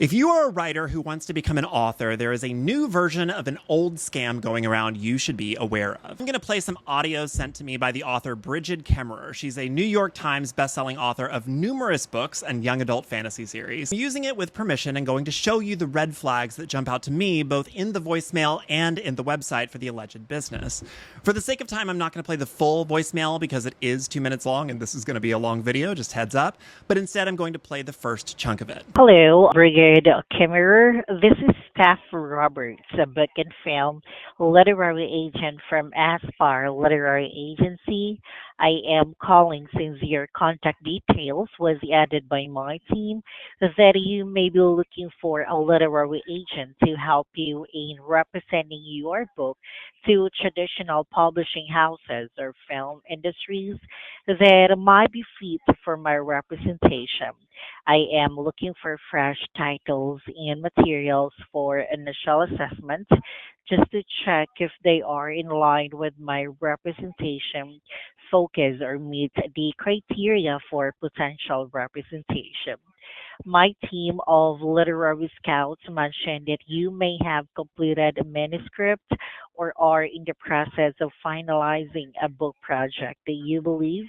If you are a writer who wants to become an author, there is a new version of an old scam going around you should be aware of. I'm going to play some audio sent to me by the author Bridget Kemmerer. She's a New York Times bestselling author of numerous books and young adult fantasy series. I'm using it with permission and going to show you the red flags that jump out to me both in the voicemail and in the website for the alleged business. For the sake of time, I'm not going to play the full voicemail because it is 2 minutes long and this is going to be a long video, just heads up. But instead, I'm going to play the first chunk of it. Hello, Bridget Kemmerer. This is Steph Roberts, a book and film literary agent from Aspire Literary Agency. I am calling since your contact details was added by my team that you may be looking for a literary agent to help you in representing your book to traditional publishing houses or film industries that might be fit for my representation. I am looking for fresh titles and materials for initial assessment just to check if they are in line with my representation focus or meet the criteria for potential representation. My team of literary scouts mentioned that you may have completed a manuscript or are in the process of finalizing a book project that you believe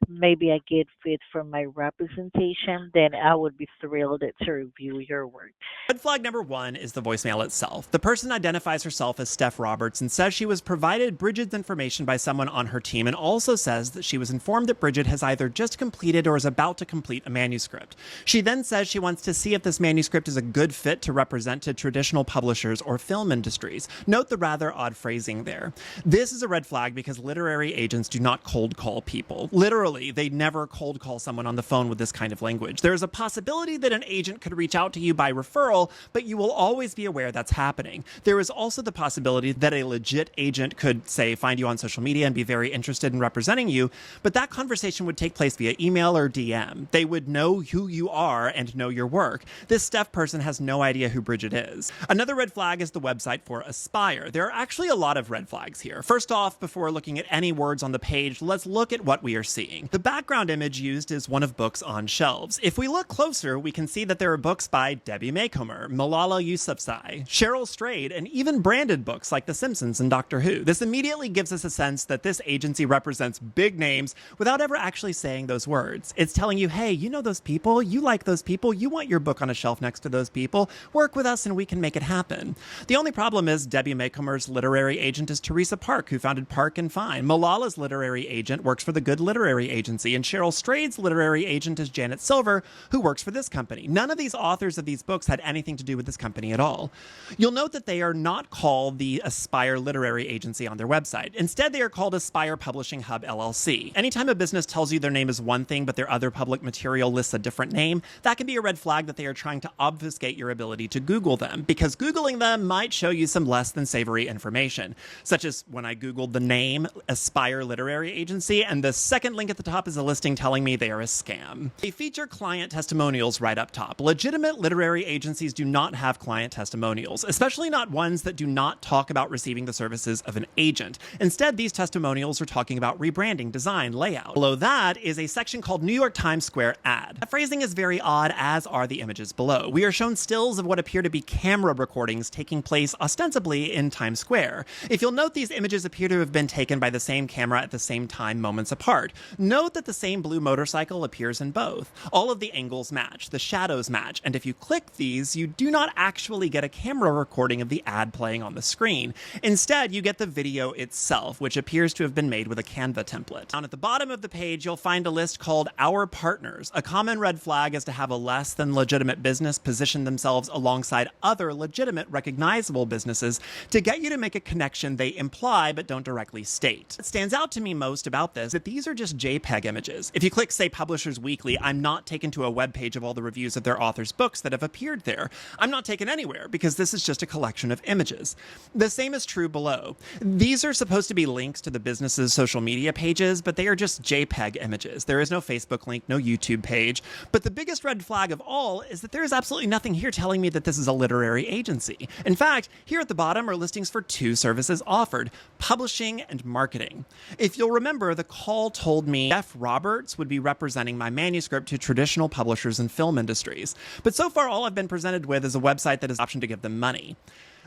may be a good fit for my representation, then I would be thrilled to review your work. Red flag number 1 is the voicemail itself. The person identifies herself as Steph Roberts and says she was provided Bridget's information by someone on her team and also says that she was informed that Bridget has either just completed or is about to complete a manuscript. She then says she wants to see if this manuscript is a good fit to represent to traditional publishers or film industries. Note the rather odd phrasing there. This is a red flag because literary agents do not cold call people. Literally, they never cold call someone on the phone with this kind of language. There is a possibility that an agent could reach out to you by referral, but you will always be aware that's happening. There is also the possibility that a legit agent could, say, find you on social media and be very interested in representing you, but that conversation would take place via email or DM. They would know who you are and know your work. This Steph person has no idea who Bridget is. Another red flag is the website for Aspire. There are actually a lot of red flags here. First off, before looking at any words on the page, let's look at what we are seeing. The background image used is one of books on shelves. If we look closer, we can see that there are books by Debbie Maycomer, Malala Yousafzai, Cheryl Strayed, and even branded books like The Simpsons and Doctor Who. This immediately gives us a sense that this agency represents big names without ever actually saying those words. It's telling you, hey, you know those people, you like those people, you want your book on a shelf next to those people, work with us and we can make it happen. The only problem is Debbie Maycomer's literary agent is Teresa Park, who founded Park and Fine. Malala's literary agent works for the Good Literary Agency, and Cheryl Strayed's literary agent is Janet Silver, who works for this company. None of these authors of these books had anything to do with this company at all. You'll note that they are not called the Aspire Literary Agency on their website. Instead, they are called Aspire Publishing Hub LLC. Anytime a business tells you their name is one thing, but their other public material lists a different name, that can be a red flag that they are trying to obfuscate your ability to Google them, because Googling them might show you some less than savory information, such as when I Googled the name Aspire Literary Agency, and the second link at the top is a listing telling me they are a scam. They feature client testimonials right up top. Legitimate literary agencies do not have client testimonials, especially not ones that do not talk about receiving the services of an agent. Instead, these testimonials are talking about rebranding, design, layout. Below that is a section called New York Times Square ad. That phrasing is very odd, as are the images below. We are shown stills of what appear to be camera recordings taking place ostensibly in Times Square. If you'll note, these images appear to have been taken by the same camera at the same time, moments apart. Note that the same blue motorcycle appears in both. All of the angles match, the shadows match, and if you click these, you do not actually get a camera recording of the ad playing on the screen. Instead, you get the video itself, which appears to have been made with a Canva template. Down at the bottom of the page, you'll find a list called Our Partners. A common red flag is to have a less than legitimate business position themselves alongside other legitimate, recognizable businesses to get you to make a connection they imply but don't directly state. What stands out to me most about this is that these are just JPEG images. If you click, say, Publishers Weekly, I'm not taken to a web page of all the reviews of their authors' books that have appeared there. I'm not taken anywhere because this is just a collection of images. The same is true below. These are supposed to be links to the business's social media pages, but they are just JPEG images. There is no Facebook link, no YouTube page. But the biggest red flag flag of all is that there is absolutely nothing here telling me that this is a literary agency. In fact, here at the bottom are listings for two services offered: publishing and marketing. If you'll remember, the call told me Jeff Roberts would be representing my manuscript to traditional publishers and film industries. But so far, all I've been presented with is a website that has the option to give them money.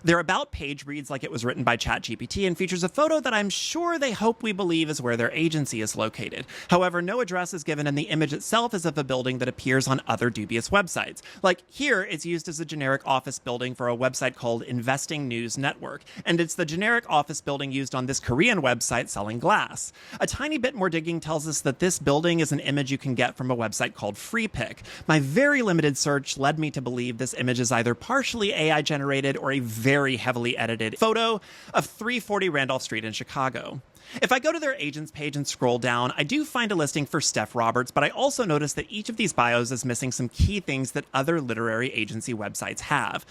Their About page reads like it was written by ChatGPT and features a photo that I'm sure they hope we believe is where their agency is located. However, no address is given, and the image itself is of a building that appears on other dubious websites. Like here, it's used as a generic office building for a website called Investing News Network, and it's the generic office building used on this Korean website selling glass. A tiny bit more digging tells us that this building is an image you can get from a website called FreePic. My very limited search led me to believe this image is either partially AI generated or a very heavily edited photo of 340 Randolph Street in Chicago. If I go to their agents page and scroll down, I do find a listing for Steph Roberts, but I also notice that each of these bios is missing some key things that other literary agency websites have.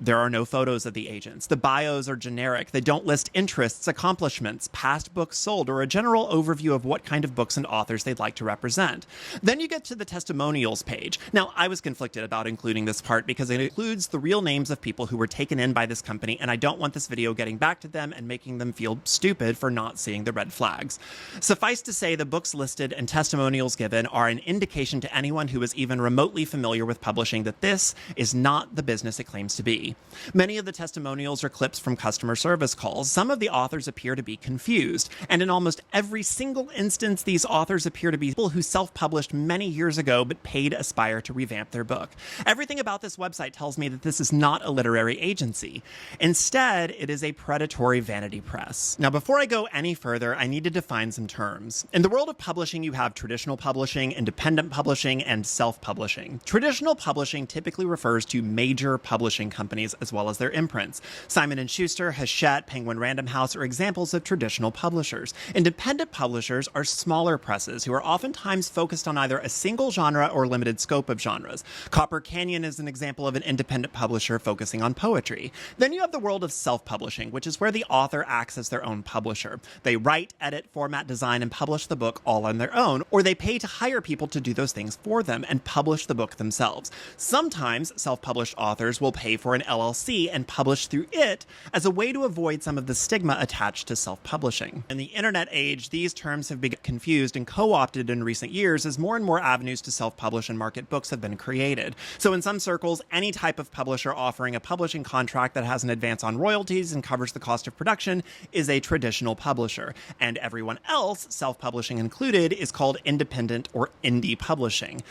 There are no photos of the agents. The bios are generic. They don't list interests, accomplishments, past books sold, or a general overview of what kind of books and authors they'd like to represent. Then you get to the testimonials page. Now, I was conflicted about including this part because it includes the real names of people who were taken in by this company, and I don't want this video getting back to them and making them feel stupid for not seeing the red flags. Suffice to say, the books listed and testimonials given are an indication to anyone who is even remotely familiar with publishing that this is not the business it claims to be. Many of the testimonials are clips from customer service calls. Some of the authors appear to be confused, and in almost every single instance, these authors appear to be people who self-published many years ago but paid Aspire to revamp their book. Everything about this website tells me that this is not a literary agency. Instead, it is a predatory vanity press. Now, before I go any further, I need to define some terms. In the world of publishing, you have traditional publishing, independent publishing, and self-publishing. Traditional publishing typically refers to major publishing companies as well as their imprints. Simon & Schuster, Hachette, Penguin Random House are examples of traditional publishers. Independent publishers are smaller presses who are oftentimes focused on either a single genre or limited scope of genres. Copper Canyon is an example of an independent publisher focusing on poetry. Then you have the world of self-publishing, which is where the author acts as their own publisher. They write, edit, format, design, and publish the book all on their own, or they pay to hire people to do those things for them and publish the book themselves. Sometimes self-published authors will pay for an LLC and publish through it as a way to avoid some of the stigma attached to self-publishing. In the internet age, these terms have been confused and co-opted in recent years as more and more avenues to self-publish and market books have been created. So in some circles, any type of publisher offering a publishing contract that has an advance on royalties and covers the cost of production is a traditional publisher, and everyone else, self-publishing included, is called independent or indie publishing.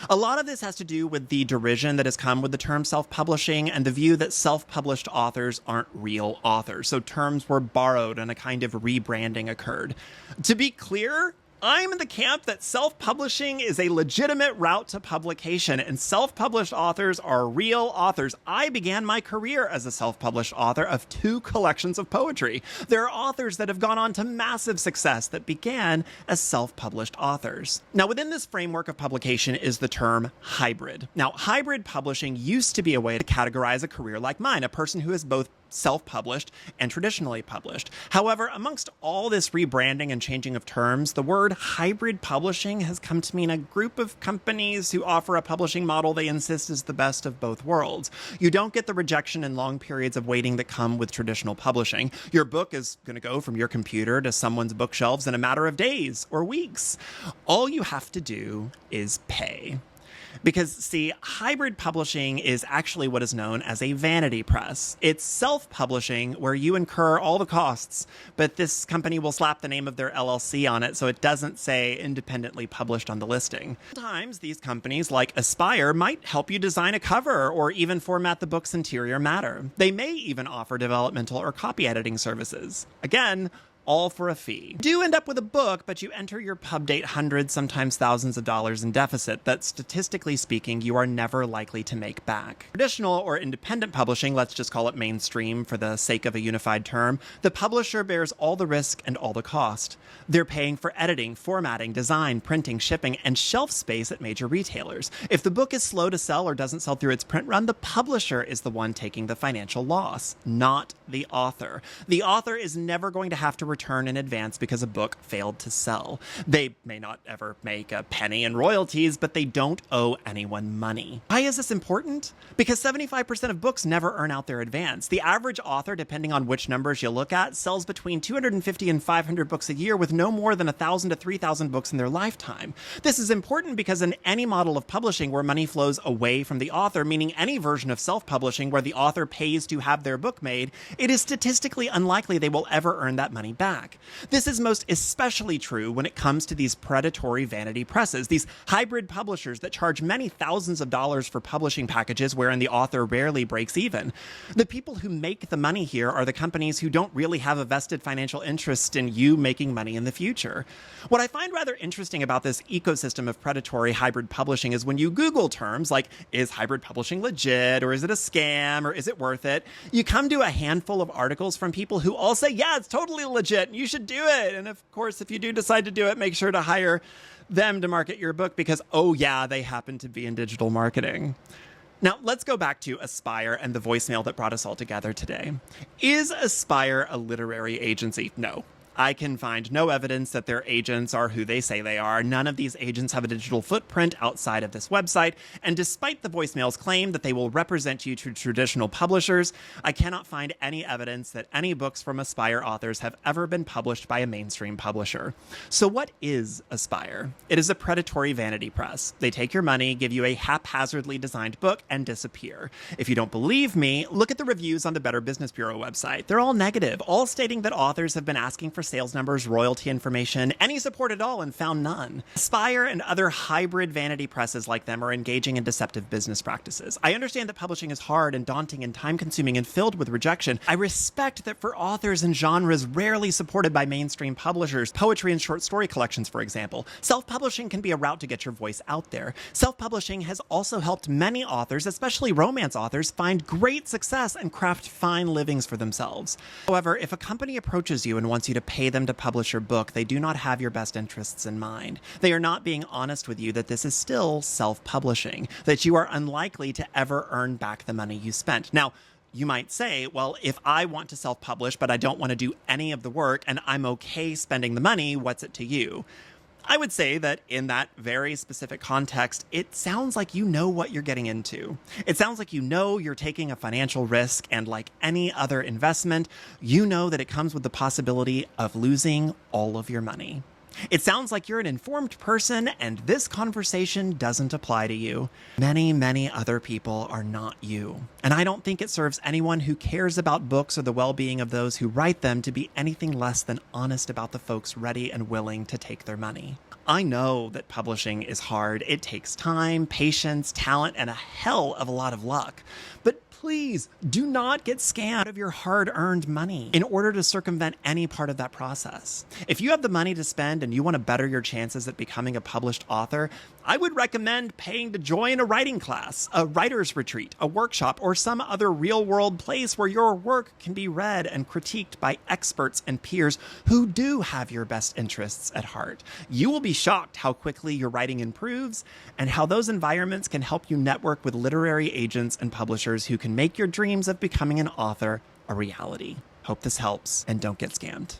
A lot of this has to do with the derision that has come with the term self-publishing and the view that self-published authors aren't real authors, so terms were borrowed and a kind of rebranding occurred. To be clear, I'm in the camp that self-publishing is a legitimate route to publication, and self-published authors are real authors. I began my career as a self-published author of 2 collections of poetry. There are authors that have gone on to massive success that began as self-published authors. Now, within this framework of publication is the term hybrid. Now, hybrid publishing used to be a way to categorize a career like mine, a person who is both self-published and traditionally published. However, amongst all this rebranding and changing of terms, the word hybrid publishing has come to mean a group of companies who offer a publishing model they insist is the best of both worlds. You don't get the rejection and long periods of waiting that come with traditional publishing. Your book is going to go from your computer to someone's bookshelves in a matter of days or weeks. All you have to do is pay. Because, see, hybrid publishing is actually what is known as a vanity press. It's self-publishing where you incur all the costs, but this company will slap the name of their LLC on it so it doesn't say independently published on the listing. Sometimes these companies, like Aspire, might help you design a cover or even format the book's interior matter. They may even offer developmental or copy editing services. Again, all for a fee. You do end up with a book, but you enter your pub date hundreds, sometimes thousands of dollars in deficit that, statistically speaking, you are never likely to make back. Traditional or independent publishing, let's just call it mainstream for the sake of a unified term, the publisher bears all the risk and all the cost. They're paying for editing, formatting, design, printing, shipping, and shelf space at major retailers. If the book is slow to sell or doesn't sell through its print run, the publisher is the one taking the financial loss, not the author. The author is never going to have to return in advance because a book failed to sell. They may not ever make a penny in royalties, but they don't owe anyone money. Why is this important? Because 75% of books never earn out their advance. The average author, depending on which numbers you look at, sells between 250 and 500 books a year with no more than 1,000 to 3,000 books in their lifetime. This is important because in any model of publishing where money flows away from the author, meaning any version of self-publishing where the author pays to have their book made, it is statistically unlikely they will ever earn that money back. This is most especially true when it comes to these predatory vanity presses, these hybrid publishers that charge many thousands of dollars for publishing packages wherein the author rarely breaks even. The people who make the money here are the companies who don't really have a vested financial interest in you making money in the future. What I find rather interesting about this ecosystem of predatory hybrid publishing is when you Google terms like, is hybrid publishing legit, or is it a scam, or is it worth it, you come to a handful of articles from people who all say, yeah, it's totally legit, and you should do it. And of course, if you do decide to do it, make sure to hire them to market your book because, oh yeah, they happen to be in digital marketing. Now, let's go back to Aspire and the voicemail that brought us all together today. Is Aspire a literary agency? No. I can find no evidence that their agents are who they say they are. None of these agents have a digital footprint outside of this website. And despite the voicemail's claim that they will represent you to traditional publishers, I cannot find any evidence that any books from Aspire authors have ever been published by a mainstream publisher. So what is Aspire? It is a predatory vanity press. They take your money, give you a haphazardly designed book, and disappear. If you don't believe me, look at the reviews on the Better Business Bureau website. They're all negative, all stating that authors have been asking for sales numbers, royalty information, any support at all, and found none. Aspire and other hybrid vanity presses like them are engaging in deceptive business practices. I understand that publishing is hard and daunting and time-consuming and filled with rejection. I respect that for authors in genres rarely supported by mainstream publishers, poetry and short story collections, for example, self-publishing can be a route to get your voice out there. Self-publishing has also helped many authors, especially romance authors, find great success and craft fine livings for themselves. However, if a company approaches you and wants you to pay them to publish your book, they do not have your best interests in mind. They are not being honest with you that this is still self-publishing, that you are unlikely to ever earn back the money you spent. Now, you might say, well, if I want to self-publish, but I don't want to do any of the work and I'm okay spending the money, what's it to you? I would say that in that very specific context, it sounds like you know what you're getting into. It sounds like you know you're taking a financial risk, and like any other investment, you know that it comes with the possibility of losing all of your money. It sounds like you're an informed person and this conversation doesn't apply to you. Many, many other people are not you. And I don't think it serves anyone who cares about books or the well-being of those who write them to be anything less than honest about the folks ready and willing to take their money. I know that publishing is hard. It takes time, patience, talent, and a hell of a lot of luck. But please do not get scammed out of your hard-earned money in order to circumvent any part of that process. If you have the money to spend and you want to better your chances at becoming a published author, I would recommend paying to join a writing class, a writer's retreat, a workshop, or some other real-world place where your work can be read and critiqued by experts and peers who do have your best interests at heart. You will be shocked how quickly your writing improves and how those environments can help you network with literary agents and publishers who can make your dreams of becoming an author a reality. Hope this helps, and don't get scammed.